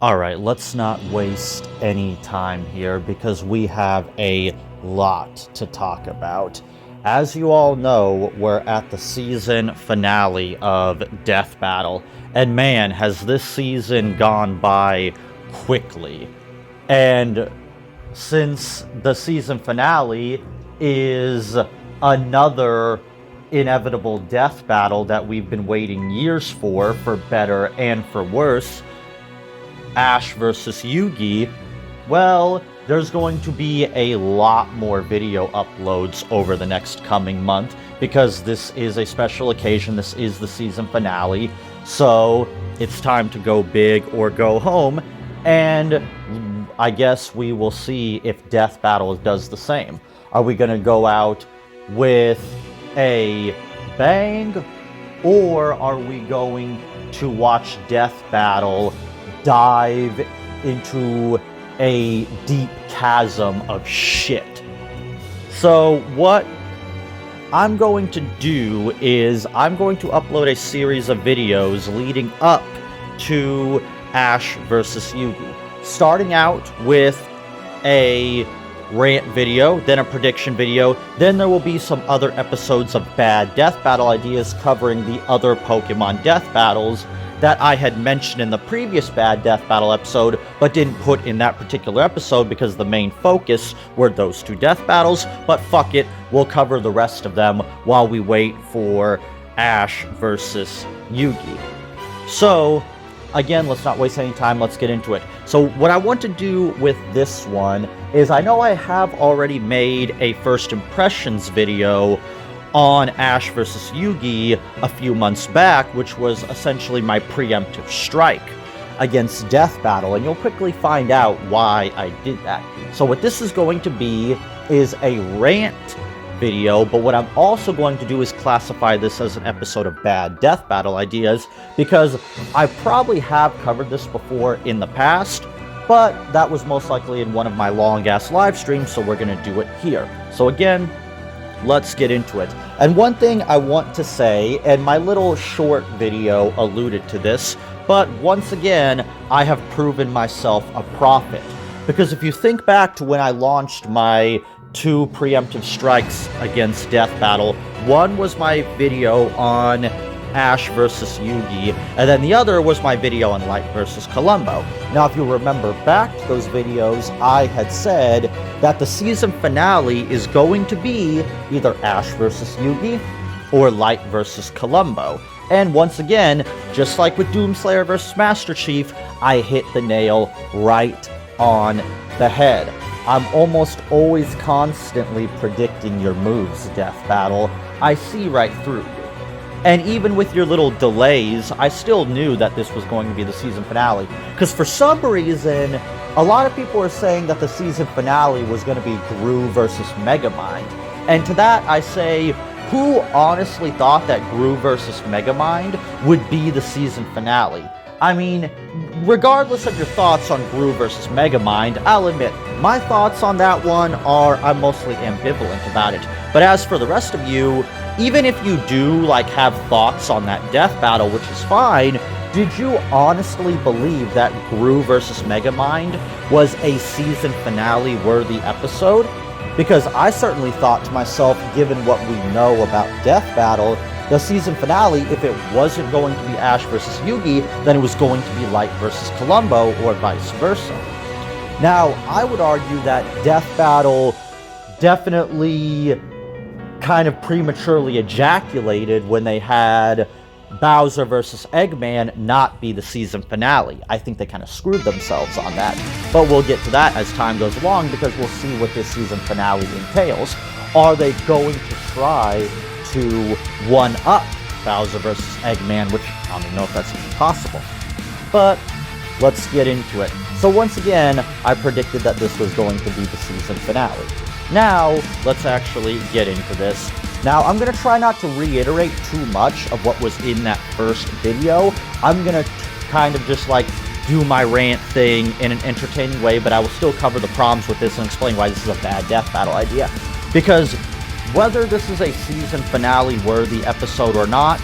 Alright, let's not waste any time here because we have a lot to talk about. As you all know, we're at the season finale of Death Battle, and man, has this season gone by quickly. And since the season finale is another inevitable death battle that we've been waiting years for better and for worse, Ash versus Yugi, well, there's going to be a lot more video uploads over the next coming month because this is a special occasion. This is the season finale, so it's time to go big or go home, and I guess we will see if Death Battle does the same. Are we going to go out with a bang, or are we going to watch Death Battle dive into a deep chasm of shit? So what I'm going to do is I'm going to upload a series of videos leading up to Ash versus Yugi, starting out with a rant video, then a prediction video, then there will be some other episodes of bad death battle ideas covering the other Pokemon death battles that I had mentioned in the previous Bad Death Battle episode, but didn't put in that particular episode because the main focus were those two death battles, but fuck it, we'll cover the rest of them while we wait for Ash versus Yugi. So, again, let's not waste any time, let's get into it. So what I want to do with this one is, I know I have already made a first impressions video on Ash vs. Yugi a few months back, which was essentially my preemptive strike against Death Battle, and you'll quickly find out why I did that. So what this is going to be is a rant video, but what I'm also going to do is classify this as an episode of Bad Death Battle Ideas, because I probably have covered this before in the past, but that was most likely in one of my long-ass live streams, so we're going to do it here. So again, let's get into it. And one thing I want to say, and my little short video alluded to this, but once again, I have proven myself a prophet. Because if you think back to when I launched my two preemptive strikes against Death Battle, one was my video on Ash versus Yugi, and then the other was my video on Light versus Columbo. Now, if you remember back to those videos, I had said that the season finale is going to be either Ash versus Yugi or Light versus Columbo. And once again, just like with Doomslayer versus Master Chief, I hit the nail right on the head. I'm almost always constantly predicting your moves, Death Battle. I see right through you. And even with your little delays, I still knew that this was going to be the season finale. Because for some reason, a lot of people are saying that the season finale was going to be Gru versus Megamind. And to that I say, who honestly thought that Gru versus Megamind would be the season finale? I mean, regardless of your thoughts on Gru versus Megamind, I'll admit, my thoughts on that one are, I'm mostly ambivalent about it. But as for the rest of you, even if you do, have thoughts on that death battle, which is fine, did you honestly believe that Gru versus Megamind was a season finale worthy episode? Because I certainly thought to myself, given what we know about Death Battle, the season finale, if it wasn't going to be Ash versus Yugi, then it was going to be Light versus Columbo, or vice versa. Now, I would argue that Death Battle definitely kind of prematurely ejaculated when they had Bowser versus Eggman not be the season finale. I think they kind of screwed themselves on that. But we'll get to that as time goes along, because we'll see what this season finale entails. Are they going to try to one-up Bowser versus Eggman, which I don't even know if that's even possible. But let's get into it. So once again, I predicted that this was going to be the season finale. Now, let's actually get into this. Now, I'm going to try not to reiterate too much of what was in that first video. I'm going to kind of just do my rant thing in an entertaining way, but I will still cover the problems with this and explain why this is a bad death battle idea. Because whether this is a season finale worthy episode or not,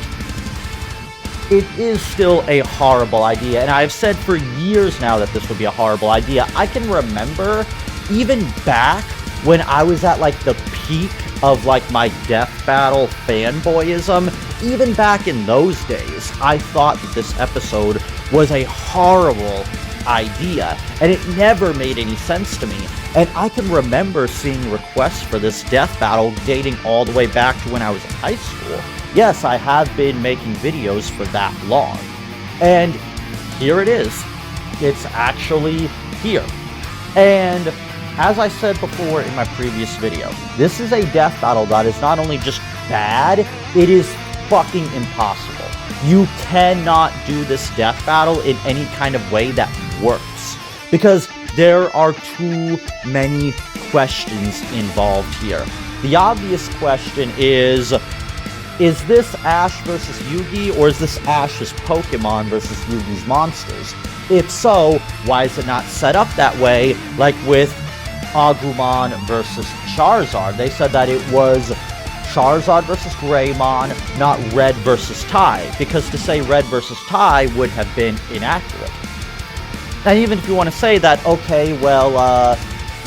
it is still a horrible idea, and I've said for years now that this would be a horrible idea. I can remember even back when I was at like the peak of like my Death Battle fanboyism, even back in those days, I thought that this episode was a horrible idea, and it never made any sense to me. And I can remember seeing requests for this death battle dating all the way back to when I was in high school. Yes, I have been making videos for that long. And here it is. It's actually here. And as I said before in my previous video, this is a death battle that is not only just bad, it is fucking impossible. You cannot do this death battle in any kind of way that works, because there are too many questions involved here. The obvious question is this Ash versus Yugi, or is this Ash's Pokemon versus Yugi's monsters? If so, why is it not set up that way, like with Agumon versus Charizard? They said that it was Charizard versus Greymon, not Red versus Tai, because to say Red versus Tai would have been inaccurate. And even if you want to say that, okay, well,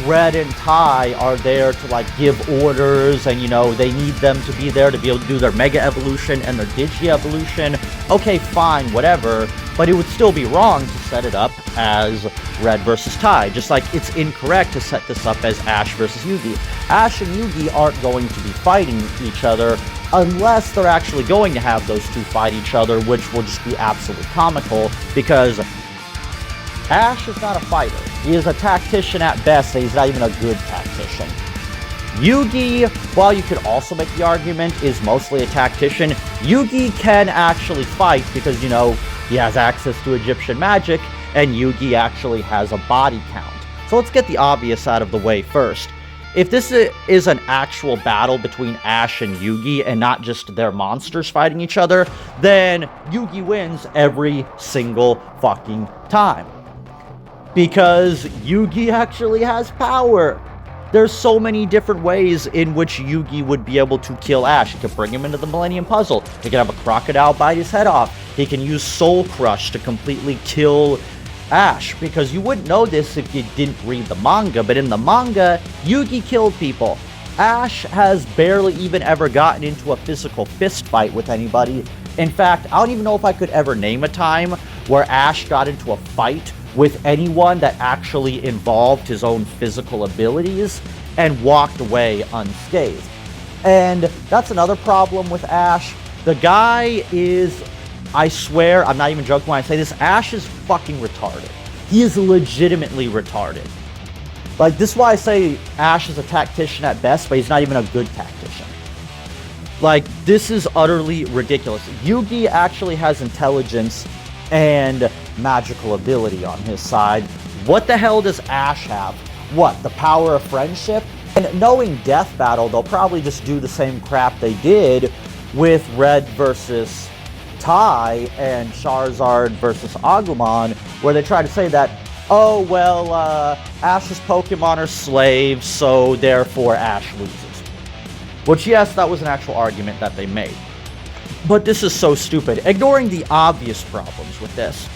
Red and Tai are there to, like, give orders, and, you know, they need them to be there to be able to do their Mega Evolution and their Digi Evolution, okay, fine, whatever, but it would still be wrong to set it up as Red versus Tai, just like it's incorrect to set this up as Ash versus Yugi. Ash and Yugi aren't going to be fighting each other unless they're actually going to have those two fight each other, which will just be absolutely comical, because Ash is not a fighter. He is a tactician at best, and he's not even a good tactician. Yugi, while you could also make the argument, is mostly a tactician. Yugi can actually fight because, you know, he has access to Egyptian magic, and Yugi actually has a body count. So let's get the obvious out of the way first. If this is an actual battle between Ash and Yugi and not just their monsters fighting each other, then Yugi wins every single fucking time. Because Yugi actually has power. There's so many different ways in which Yugi would be able to kill Ash. He could bring him into the Millennium Puzzle. He could have a crocodile bite his head off. He can use Soul Crush to completely kill Ash, because you wouldn't know this if you didn't read the manga, but in the manga, Yugi killed people. Ash has barely even ever gotten into a physical fist fight with anybody. In fact, I don't even know if I could ever name a time where Ash got into a fight with anyone that actually involved his own physical abilities and walked away unscathed. And that's another problem with Ash. The guy is, I swear, I'm not even joking when I say this, Ash is fucking retarded. He is legitimately retarded. Like, this is why I say Ash is a tactician at best, but he's not even a good tactician. Like, this is utterly ridiculous. Yugi actually has intelligence and magical ability on his side. What the hell does Ash have? What, the power of friendship? And knowing Death Battle, they'll probably just do the same crap they did with Red versus Tai and Charizard versus Agumon, where they try to say that, oh, well, Ash's Pokemon are slaves, so therefore Ash loses. Which, yes, that was an actual argument that they made. But this is so stupid. Ignoring the obvious problems with this,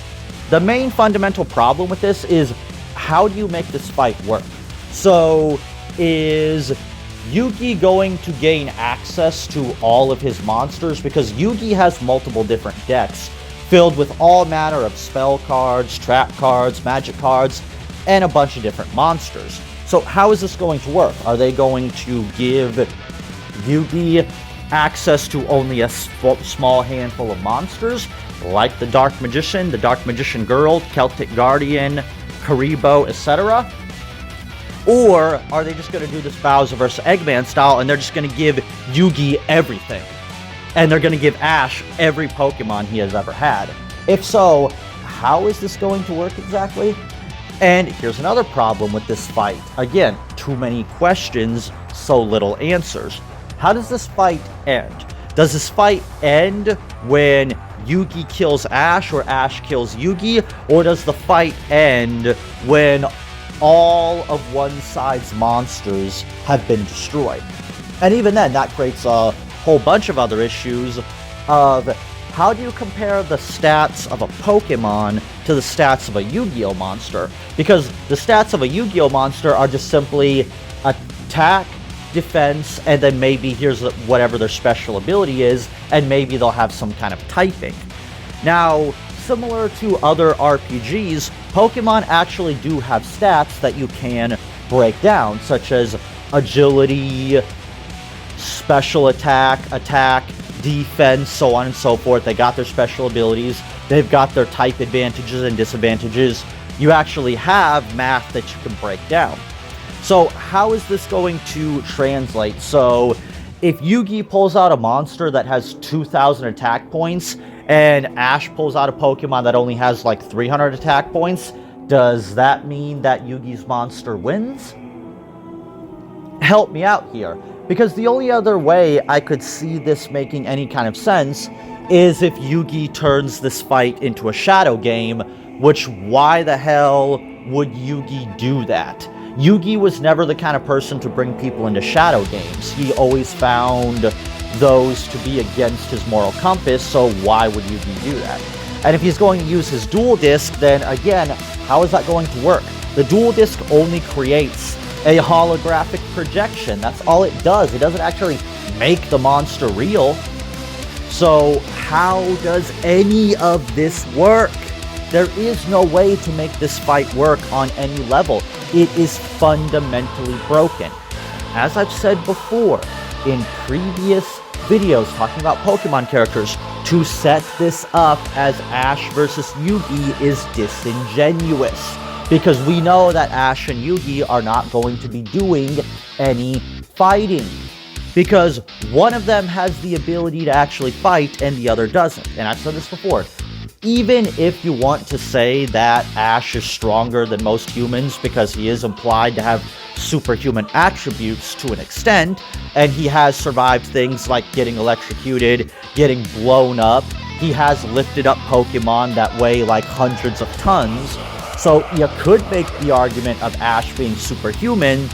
the main fundamental problem with this is, how do you make this fight work? So, is Yugi going to gain access to all of his monsters? Because Yugi has multiple different decks filled with all manner of spell cards, trap cards, magic cards, and a bunch of different monsters. So how is this going to work? Are they going to give Yugi access to only a small handful of monsters, like the Dark Magician Girl, Celtic Guardian, Karibo, etc.? Or are they just going to do this Bowser vs. Eggman style, and they're just going to give Yugi everything? And they're going to give Ash every Pokemon he has ever had. If so, how is this going to work exactly? And here's another problem with this fight. Again, too many questions, so little answers. How does this fight end? Does this fight end when Yugi kills Ash or Ash kills Yugi? Or does the fight end when all of one side's monsters have been destroyed? And even then, that creates a whole bunch of other issues of, how do you compare the stats of a Pokemon to the stats of a Yu-Gi-Oh monster? Because the stats of a Yu-Gi-Oh monster are just simply attack, defense, and then maybe here's whatever their special ability is, and maybe they'll have some kind of typing. Now, similar to other RPGs, Pokemon actually do have stats that you can break down, such as agility, special attack, defense, so on and so forth. They got their special abilities, they've got their type advantages and disadvantages. You actually have math that you can break down. So how is this going to translate? So if Yugi pulls out a monster that has 2,000 attack points, and Ash pulls out a Pokemon that only has like 300 attack points, does that mean that Yugi's monster wins? Help me out here. Because the only other way I could see this making any kind of sense is if Yugi turns this fight into a shadow game, which why the hell would Yugi do that? Yugi was never the kind of person to bring people into shadow games. He always found those to be against his moral compass, so why would Yugi do that? And if he's going to use his dual disc, then again, how is that going to work? The dual disc only creates a holographic projection. That's all it does. It doesn't actually make the monster real. So how does any of this work? There is no way to make this fight work on any level. It is fundamentally broken. As I've said before in previous videos talking about Pokemon characters, to set this up as Ash versus Yugi is disingenuous. Because we know that Ash and Yugi are not going to be doing any fighting. Because one of them has the ability to actually fight and the other doesn't. And I've said this before. Even if you want to say that Ash is stronger than most humans because he is implied to have superhuman attributes to an extent, and he has survived things like getting electrocuted, getting blown up, he has lifted up Pokemon that weigh like hundreds of tons. So you could make the argument of Ash being superhuman,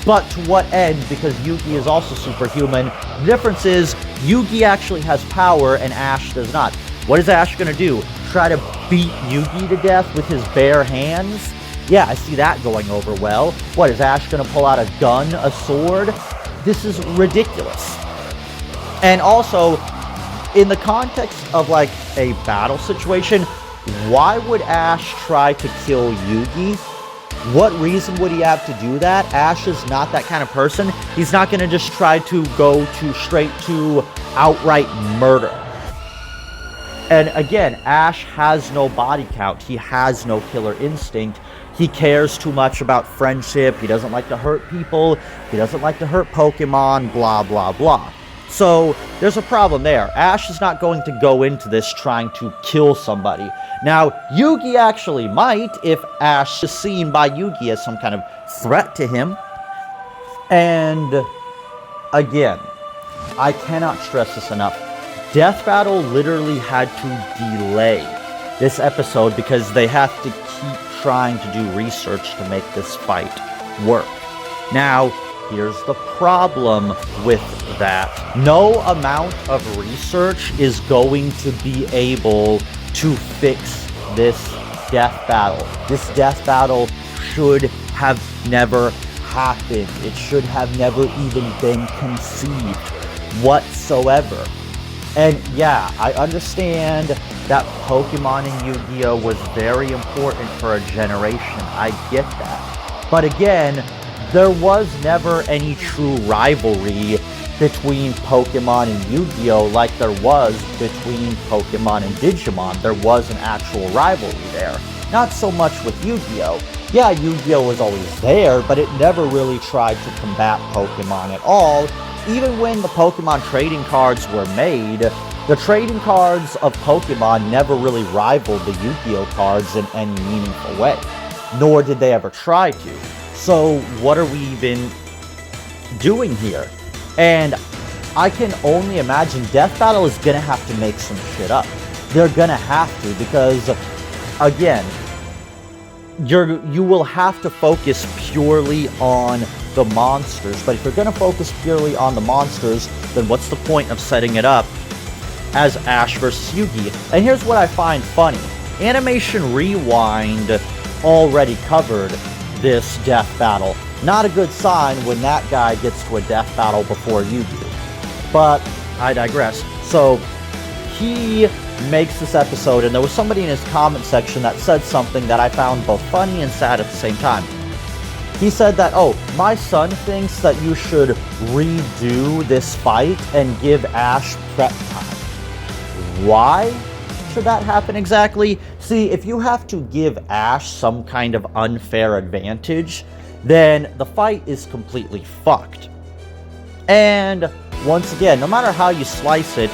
but to what end? Because Yugi is also superhuman. The difference is Yugi actually has power and Ash does not. What is Ash going to do? Try to beat Yugi to death with his bare hands? Yeah, I see that going over well. What, is Ash going to pull out a gun, a sword? This is ridiculous. And also, in the context of like a battle situation, why would Ash try to kill Yugi? What reason would he have to do that? Ash is not that kind of person. He's not going to just try to go straight to outright murder. And again, Ash has no body count. He has no killer instinct. He cares too much about friendship. He doesn't like to hurt people. He doesn't like to hurt Pokemon, blah, blah, blah. So there's a problem there. Ash is not going to go into this trying to kill somebody. Now, Yugi actually might if Ash is seen by Yugi as some kind of threat to him. And again, I cannot stress this enough. Death Battle literally had to delay this episode because they have to keep trying to do research to make this fight work. Now, here's the problem with that. No amount of research is going to be able to fix this death battle. This death battle should have never happened. It should have never even been conceived whatsoever. And yeah, I understand that Pokemon and Yu-Gi-Oh! Was very important for a generation. I get that. But again, there was never any true rivalry between Pokemon and Yu-Gi-Oh! Like there was between Pokemon and Digimon. There was an actual rivalry there. Not so much with Yu-Gi-Oh! Yeah, Yu-Gi-Oh! Was always there, but it never really tried to combat Pokemon at all. Even when the Pokemon trading cards were made, the trading cards of Pokemon never really rivaled the Yu-Gi-Oh! Cards in any meaningful way. Nor did they ever try to. So what are we even doing here? And I can only imagine Death Battle is going to have to make some shit up. They're going to have to because, again, you will have to focus purely on the monsters. But if you're going to focus purely on the monsters, then what's the point of setting it up as Ash vs. Yugi. And here's what I find funny. Animation Rewind already covered this death battle. Not a good sign when that guy gets to a death battle before Yugi. But I digress. So he makes this episode, and there was somebody in his comment section that said something that I found both funny and sad at the same time. He said that, oh, my son thinks that you should redo this fight and give Ash prep time. Why should that happen exactly? See, if you have to give Ash some kind of unfair advantage, then the fight is completely fucked. And once again, no matter how you slice it,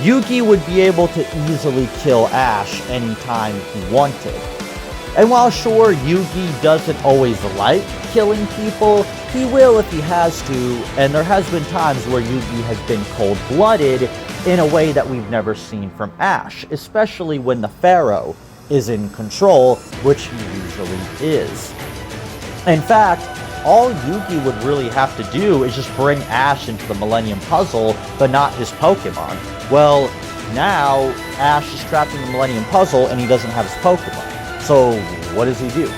Yugi would be able to easily kill Ash anytime he wanted. And while sure, Yugi doesn't always like killing people, he will if he has to, and there has been times where Yugi has been cold-blooded in a way that we've never seen from Ash, especially when the Pharaoh is in control, which he usually is. In fact, all Yugi would really have to do is just bring Ash into the Millennium Puzzle, but not his Pokemon. Well, now Ash is trapped in the Millennium Puzzle and he doesn't have his Pokemon. So what does he do?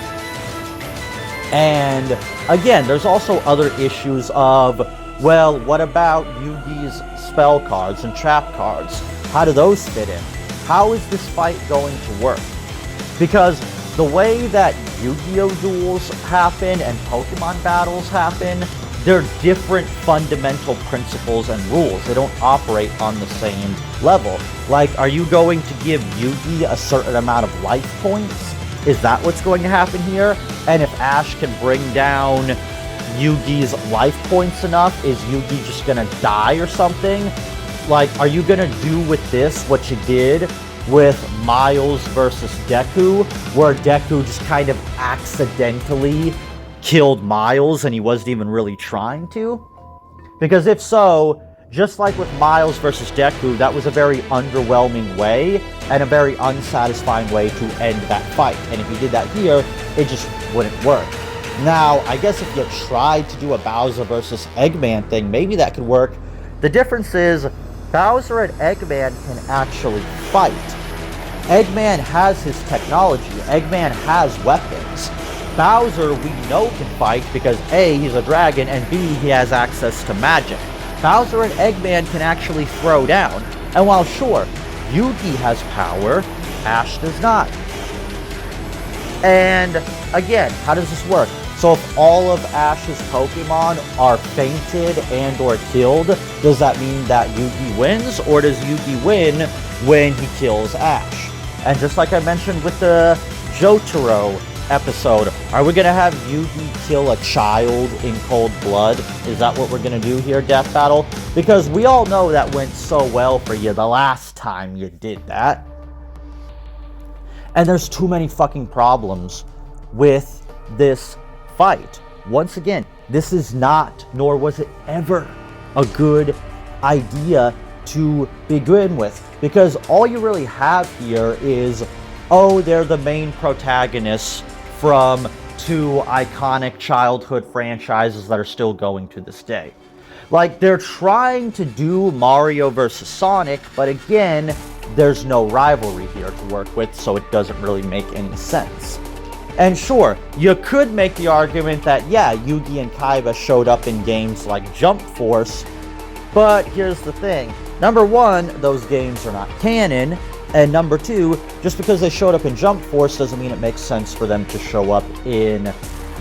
And again, there's also other issues of, well, what about Yugi's spell cards and trap cards? How do those fit in? How is this fight going to work? Because the way that Yu-Gi-Oh! Duels happen and Pokemon battles happen, they're different fundamental principles and rules. They don't operate on the same level. Like, are you going to give Yugi a certain amount of life points? Is that what's going to happen here? And if Ash can bring down Yugi's life points enough, is Yugi just gonna die or something? Like, are you gonna do with this what you did with Miles versus Deku, where Deku just kind of accidentally killed Miles and he wasn't even really trying to? Because if so, just like with Miles versus Deku, that was a very underwhelming way and a very unsatisfying way to end that fight. And if you did that here, it just wouldn't work. Now, I guess if you tried to do a Bowser versus Eggman thing, maybe that could work. The difference is, Bowser and Eggman can actually fight. Eggman has his technology. Eggman has weapons. Bowser, we know, can fight because A, he's a dragon, and B, he has access to magic. Bowser and Eggman can actually throw down. And while sure, Yugi has power, Ash does not. And again, how does this work? So if all of Ash's Pokemon are fainted and or killed, does that mean that Yugi wins? Or does Yugi win when he kills Ash? And just like I mentioned with the Jotaro episode, are we going to have Yugi kill a child in cold blood? Is that what we're going to do here, Death Battle? Because we all know that went so well for you the last time you did that. And there's too many fucking problems with this fight. Once again, this is not, nor was it ever, a good idea to begin with. Because all you really have here is, oh, they're the main protagonists from two iconic childhood franchises that are still going to this day. Like, they're trying to do Mario versus Sonic, but again, there's no rivalry here to work with, so it doesn't really make any sense. And sure, you could make the argument that, yeah, Yugi and Kaiba showed up in games like Jump Force, but here's the thing. Number one, those games are not canon, and number two, just because they showed up in Jump Force doesn't mean it makes sense for them to show up in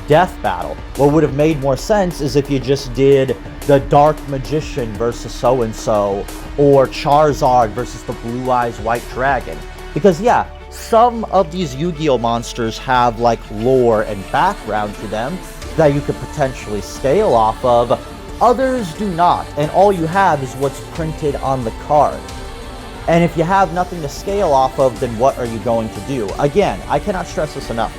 Death Battle. What would have made more sense is if you just did the Dark Magician versus so-and-so, or Charizard versus the Blue Eyes White Dragon. Because yeah, some of these Yu-Gi-Oh! Monsters have like lore and background to them that you could potentially scale off of. Others do not, and all you have is what's printed on the card. And if you have nothing to scale off of, then what are you going to do? Again, I cannot stress this enough.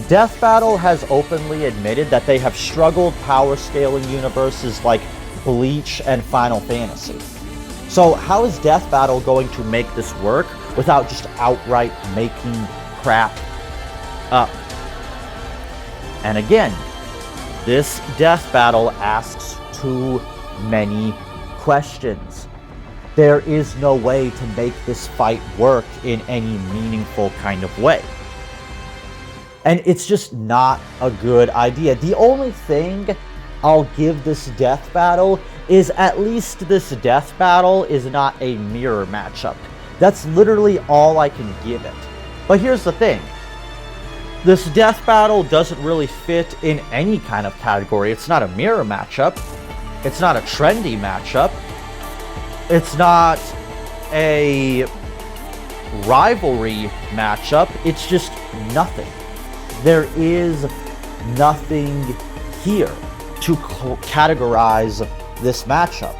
Death Battle has openly admitted that they have struggled power scaling universes like Bleach and Final Fantasy. So how is Death Battle going to make this work without just outright making crap up? And again, this Death Battle asks too many questions. there is no way to make this fight work in any meaningful kind of way. And it's just not a good idea. The only thing I'll give this death battle is at least this death battle is not a mirror matchup. That's literally all I can give it. But here's the thing. This death battle doesn't really fit in any kind of category. It's not a mirror matchup. It's not a trendy matchup. It's not a rivalry matchup. It's just nothing. There is nothing here to categorize this matchup.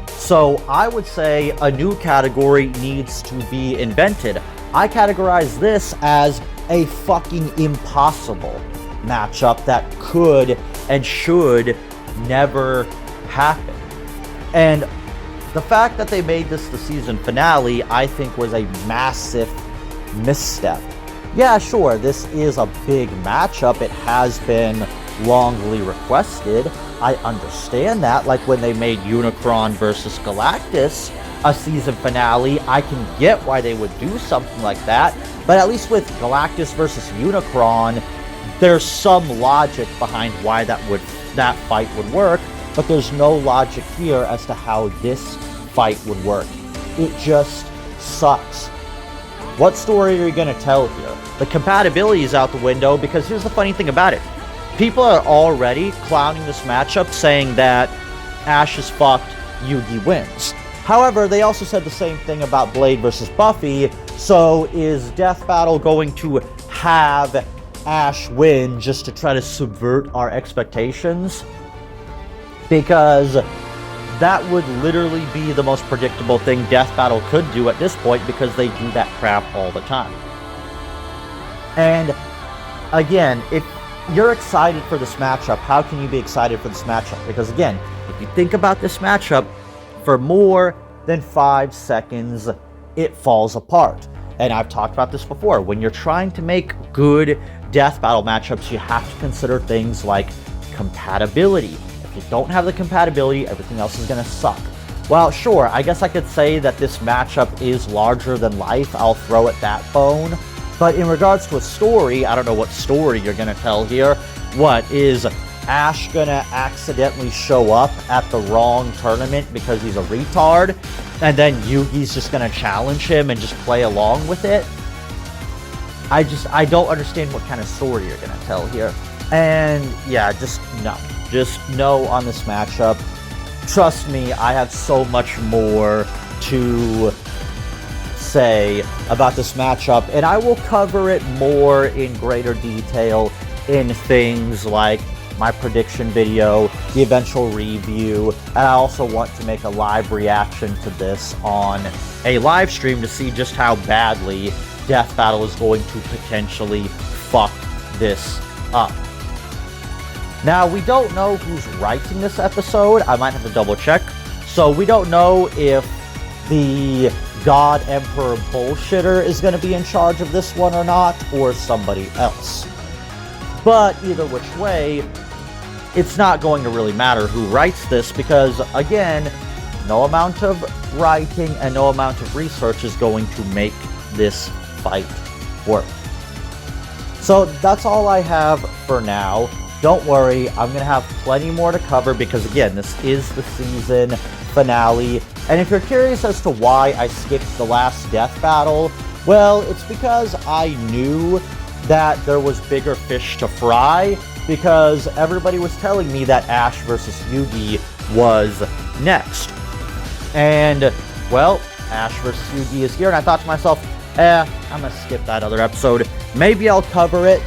So I would say a new category needs to be invented. I categorize this as a fucking impossible matchup that could and should never happen. And the fact that they made this the season finale, I think, was a massive misstep. Yeah, sure, this is a big matchup. It has been longly requested. I understand that. Like when they made Unicron versus Galactus a season finale, I can get why they would do something like that. But at least with Galactus versus Unicron, there's some logic behind why that fight would work. But there's no logic here as to how this fight would work. It just sucks. What story are you going to tell here? The compatibility is out the window because here's the funny thing about it. People are already clowning this matchup saying that Ash is fucked, Yugi wins. However, they also said the same thing about Blade versus Buffy. So is Death Battle going to have Ash win just to try to subvert our expectations? Because that would literally be the most predictable thing Death Battle could do at this point, because they do that crap all the time. And again, if you're excited for this matchup, how can you be excited for this matchup? Because again, if you think about this matchup, for more than 5 seconds, it falls apart. And I've talked about this before. When you're trying to make good Death Battle matchups, you have to consider things like compatibility. If you don't have the compatibility, everything else is going to suck. Well, sure, I guess I could say that this matchup is larger than life. I'll throw it that bone. But in regards to a story, I don't know what story you're going to tell here. What, is Ash going to accidentally show up at the wrong tournament because he's a retard? And then Yugi's just going to challenge him and just play along with it? I don't understand what kind of story you're going to tell here. And yeah, just no. Just no on this matchup. Trust me, I have so much more to say about this matchup, and I will cover it more in greater detail in things like my prediction video, the eventual review, and I also want to make a live reaction to this on a live stream to see just how badly Death Battle is going to potentially fuck this up. Now, we don't know who's writing this episode. I might have to double check. So we don't know if the God Emperor bullshitter is going to be in charge of this one or not, or somebody else. But either which way, it's not going to really matter who writes this because, again, no amount of writing and no amount of research is going to make this fight work. So that's all I have for now. Don't worry, I'm going to have plenty more to cover because, again, this is the season finale. And if you're curious as to why I skipped the last Death Battle, well, it's because I knew that there was bigger fish to fry, because everybody was telling me that Ash versus Yugi was next. And, well, Ash versus Yugi is here, and I thought to myself, I'm going to skip that other episode. Maybe I'll cover it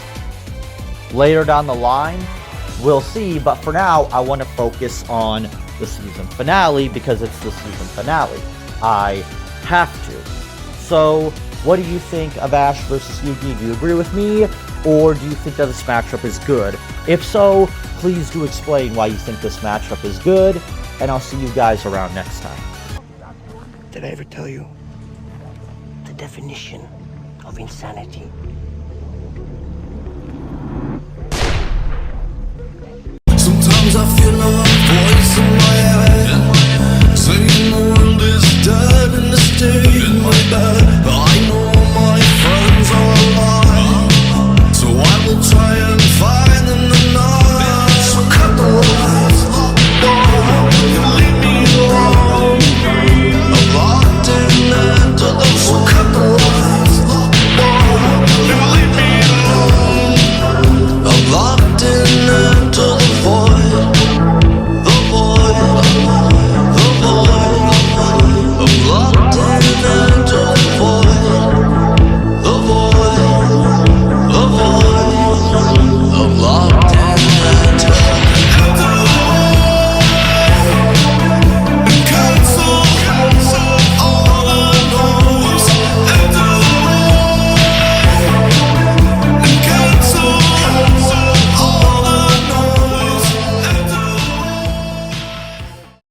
later down the line. We'll see, but for now, I want to focus on the season finale because it's the season finale. I have to. So, what do you think of Ash versus Yugi? Do you agree with me, or do you think that this matchup is good? If so, please do explain why you think this matchup is good, and I'll see you guys around next time. Did I ever tell you the definition of insanity?